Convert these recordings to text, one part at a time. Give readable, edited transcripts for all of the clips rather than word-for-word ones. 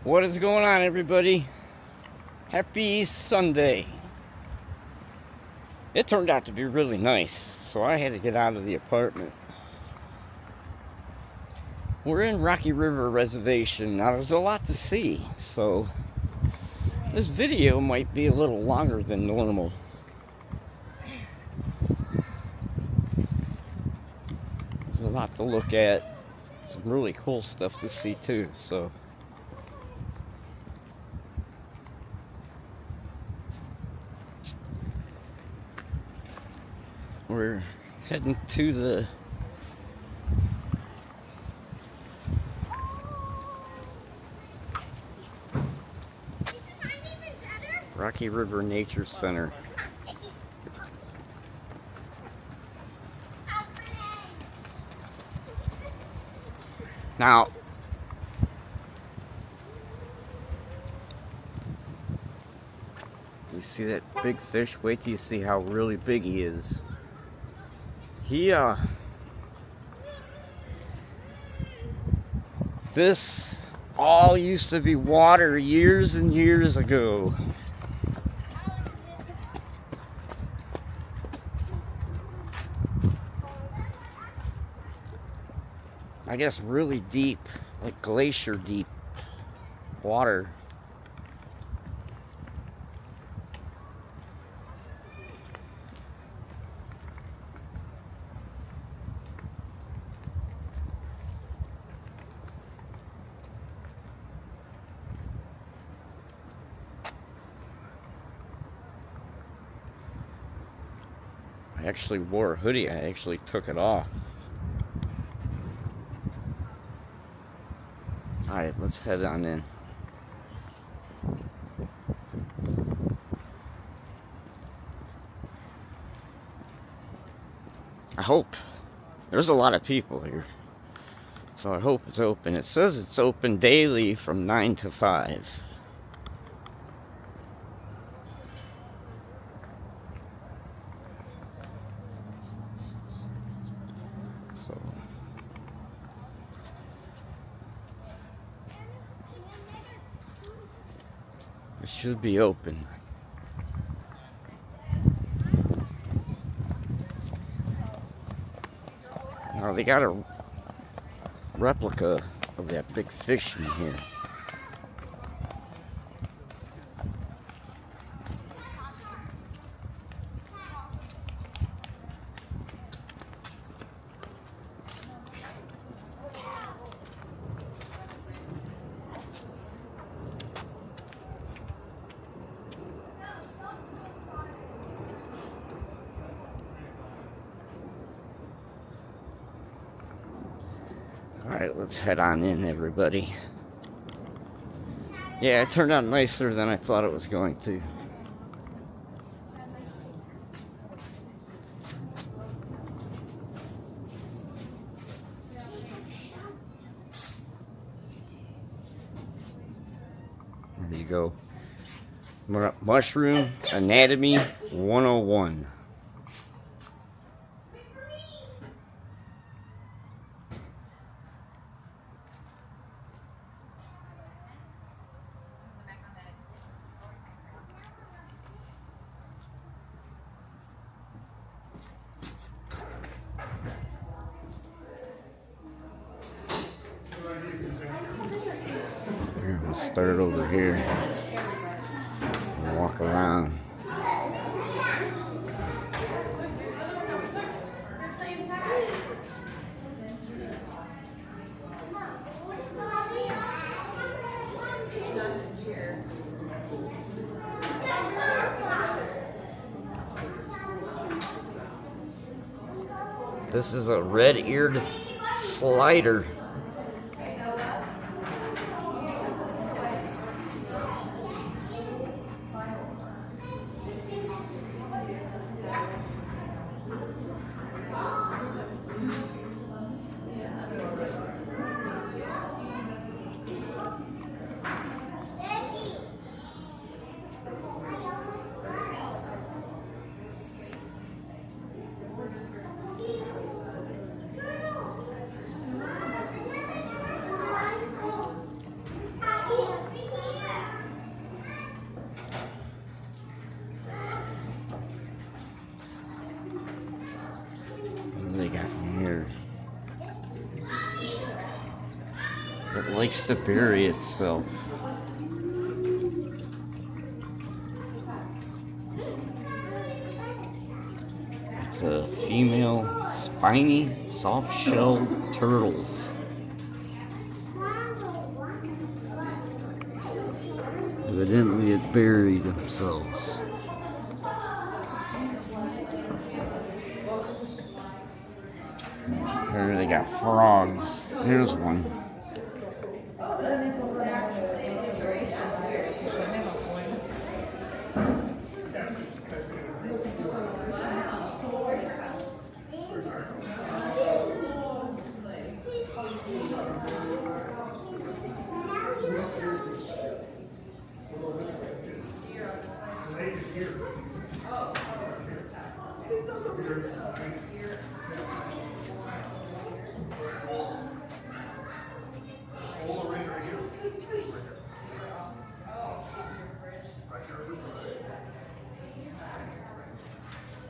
What is going on, everybody? Happy Sunday. It turned out to be really nice, so I had to get out of the apartment. We're in Rocky River Reservation. Now, there's a lot to see, so this video might be a little longer than normal. There's a lot to look at. Some really cool stuff to see, too, so we're heading to the Rocky River Nature Center. Now, you see that big fish? Wait till you see how really big he is. This all used to be water years and years ago. I guess really deep, like glacier deep water. I actually wore a hoodie. I actually took it off. Alright, let's head on in. I hope. There's a lot of people here, so I hope it's open. It says it's open daily from 9 to 5. So it should be open. Now they got a replica of that big fish in here. Alright, let's head on in, everybody. Yeah, it turned out nicer than I thought it was going to. There you go. Mushroom Anatomy 101. We'll start over here and walk around. This is a red-eared slider. likes to bury itself. It's a female spiny soft-shelled turtles. Evidently it buried themselves. Here they got frogs. Here's one.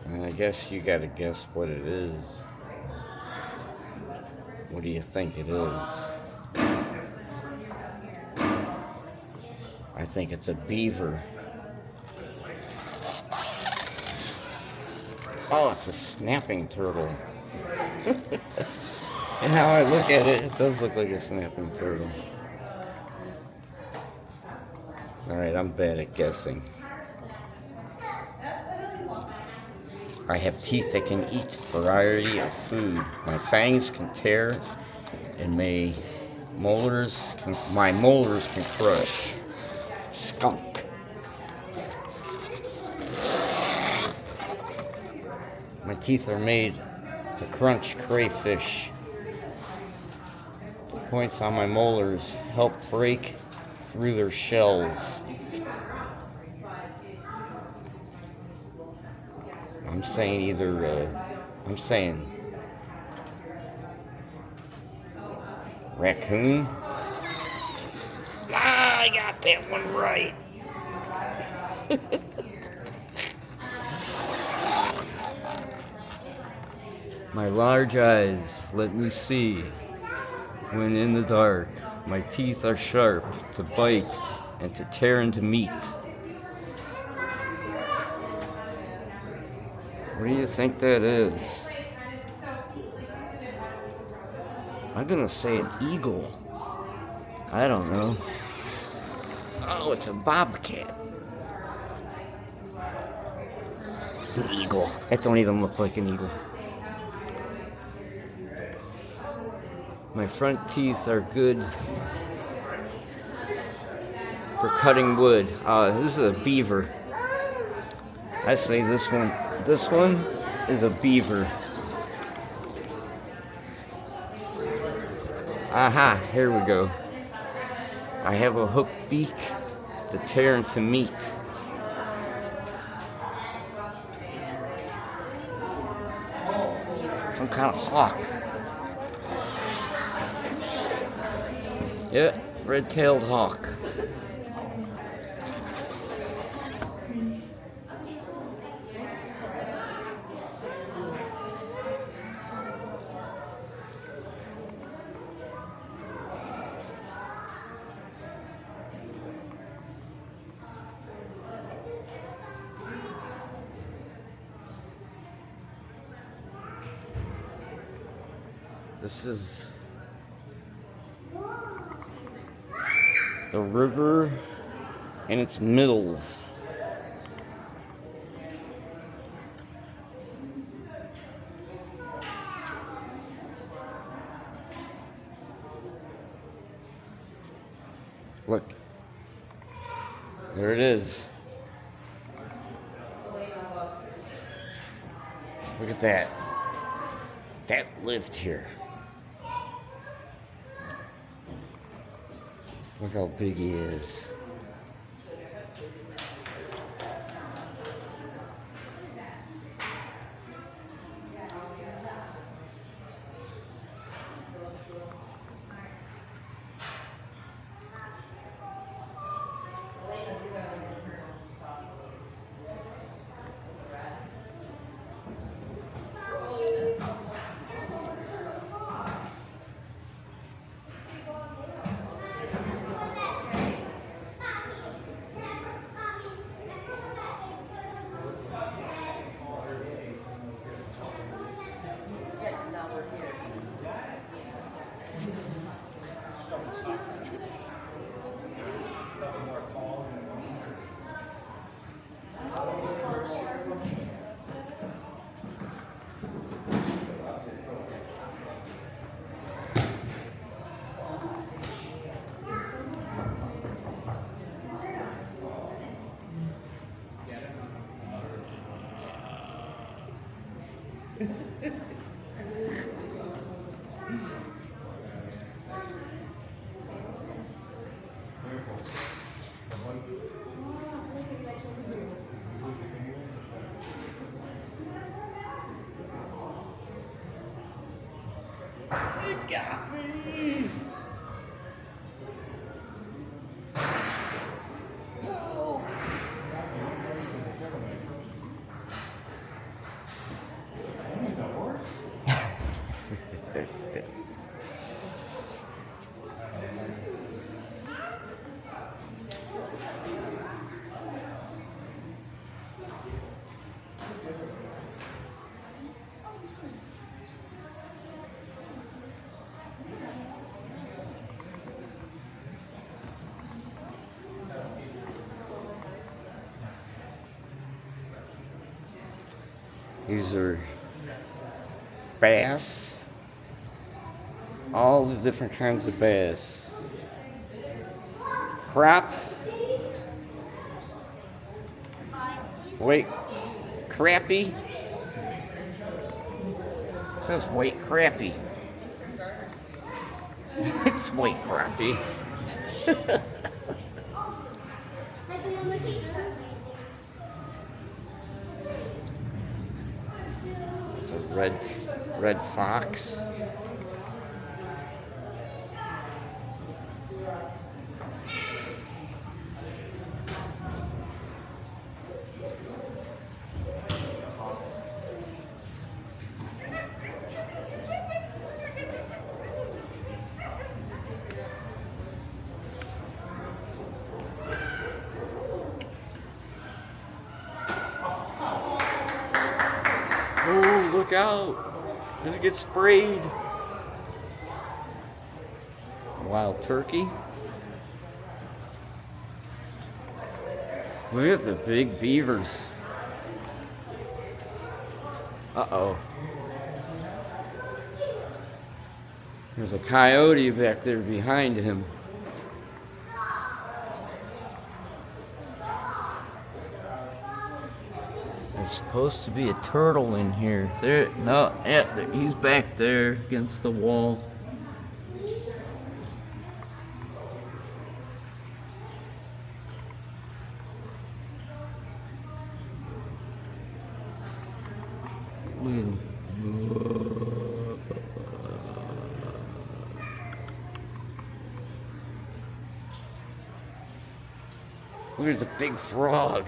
And I guess you gotta guess what it is. What do you think it is? I think it's a beaver. Oh, it's a snapping turtle. And how I look at it, it does look like a snapping turtle. Alright, I'm bad at guessing. I have teeth that can eat a variety of food. My fangs can tear, and my molars can crush. Skunk. My teeth are made to crunch crayfish. The points on my molars help break through their shells. I'm saying raccoon. Ah, I got that one right. My large eyes let me see when in the dark. My teeth are sharp to bite and to tear into meat. What do you think that is? I'm gonna say an eagle. I don't know. Oh, it's a bobcat. An eagle. That don't even look like an eagle. My front teeth are good for cutting wood. This is a beaver. I say this one is a beaver. Aha, here we go. I have a hooked beak to tear into meat. Some kind of hawk. Yeah, red-tailed hawk. This is the river and its middles. Look, there it is. Look at that. That lived here. Look how big he is. You got me. No. These are bass, all the different kinds of bass. Crap. Wait, crappie. It says wait crappie. It's wait crappie. It's a red fox. Oh, look out! Gonna get sprayed. Wild turkey. Look at the big beavers. Uh-oh. There's a coyote back there behind him. There's supposed to be a turtle in here. There, no, yeah, he's back there against the wall. Look at the big frog.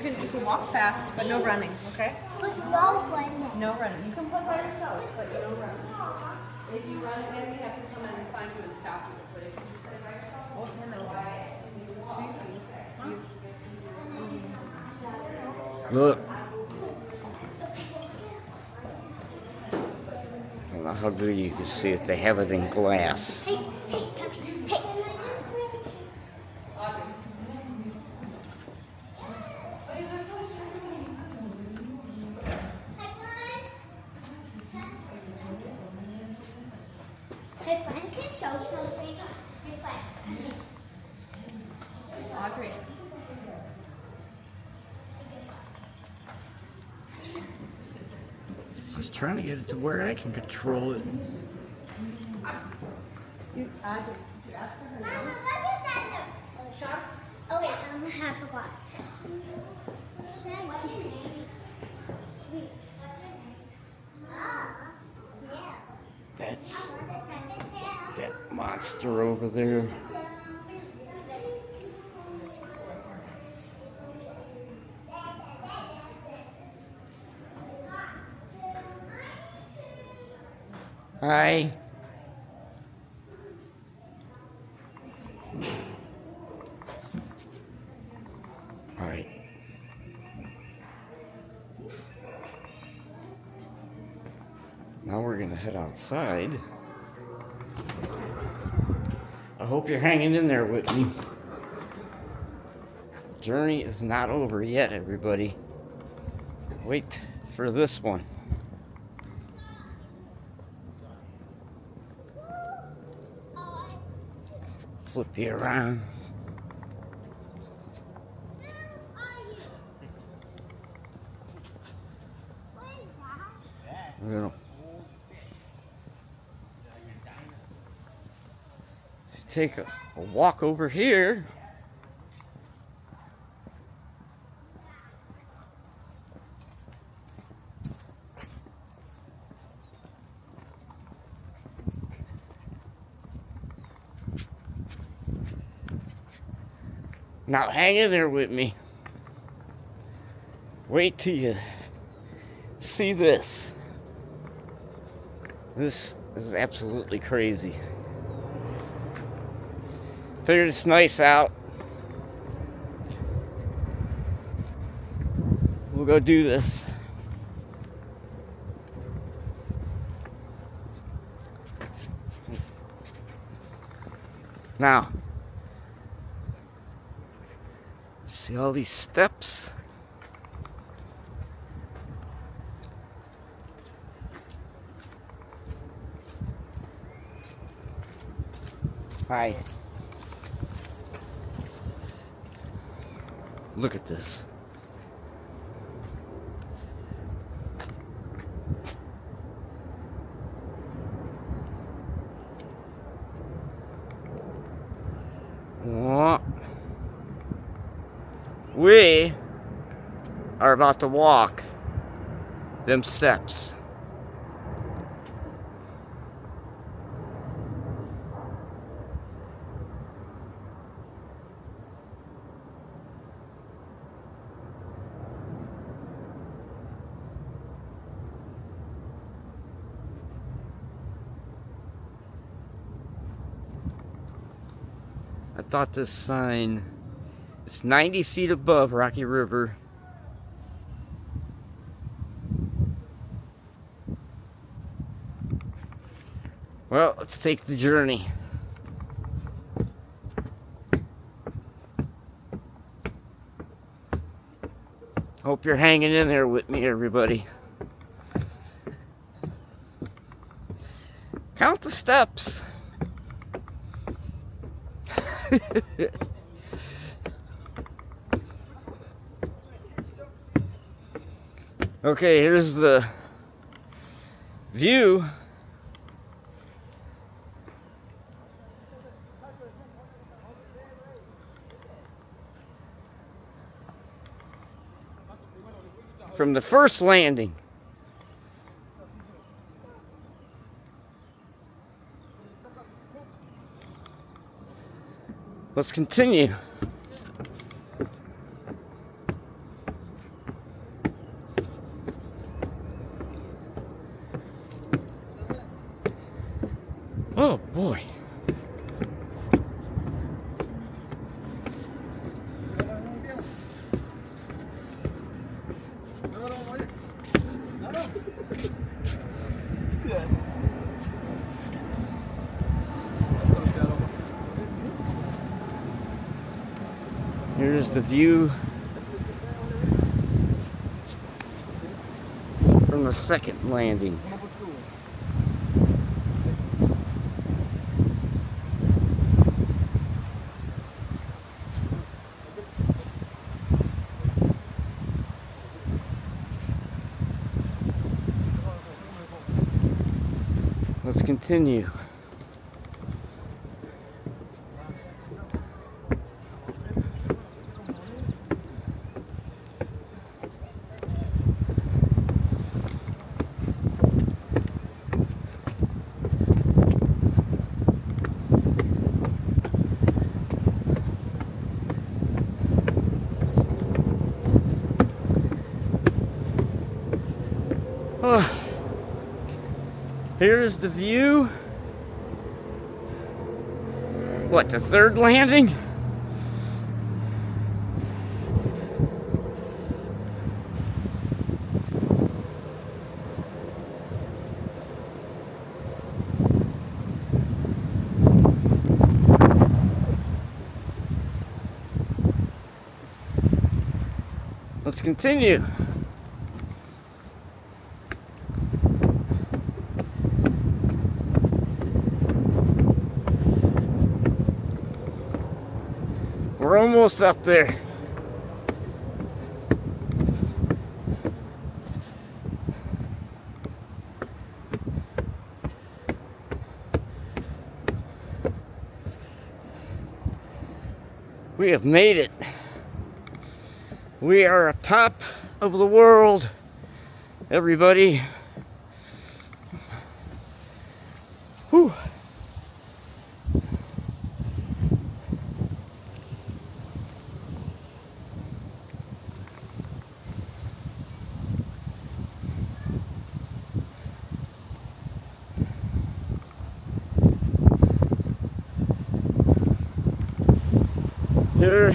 You can walk fast, but no running, okay? But no running. No running. You can play by yourself, but no running. If you run again, we have to come in and find you and stop you. But if you play by yourself, we'll stand over. Look. I don't know how good you can see it. They have it in glass. Hey, hey, come here. Hey. Hey, friend, can you show something? Hey, friend. Audrey. I was trying to get it to where I can control it. Audrey, did you ask for her Mama, name? what is that? Oh, wait, I forgot. What's your name? monster over there. Hi. All right. Now we're gonna head outside. I hope you're hanging in there with me. Journey is not over yet, everybody. Wait for this one. Flip you around. We're gonna take a walk over here. Now hang in there with me. Wait till you see this. This is absolutely crazy. Figured it's nice out. We'll go do this. Now, see all these steps? Hi. Look at this. We are about to walk them steps. I thought this sign, it's 90 feet above Rocky River. Well, let's take the journey. Hope you're hanging in there with me, everybody. Count the steps. Okay, here's the view. From the first landing. Let's continue. Oh boy. Here's the view from the second landing. Let's continue. Oh, here's the view. What, the third landing? Let's continue. We're almost up there. We have made it. We are atop of the world, everybody. Whew. Here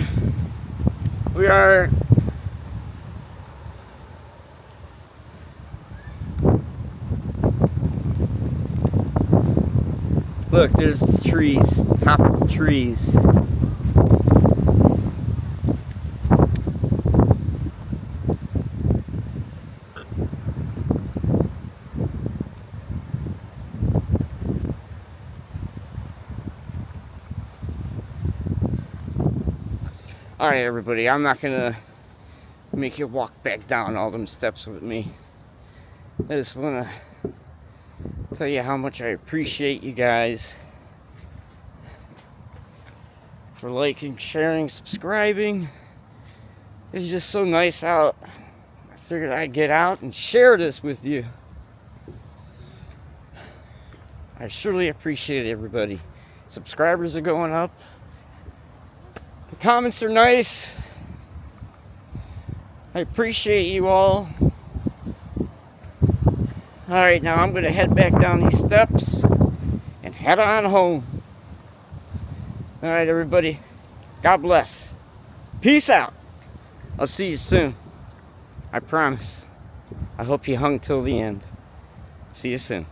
we are. Look, there's the trees, top of the trees. Alright everybody, I'm not gonna make you walk back down all them steps with me. I just wanna tell you how much I appreciate you guys for liking, sharing, subscribing. It's just so nice out. I figured I'd get out and share this with you. I surely appreciate it, everybody. Subscribers are going up. The comments are nice. I appreciate you all. Alright, now I'm going to head back down these steps and head on home. Alright, everybody. God bless. Peace out. I'll see you soon. I promise. I hope you hung till the end. See you soon.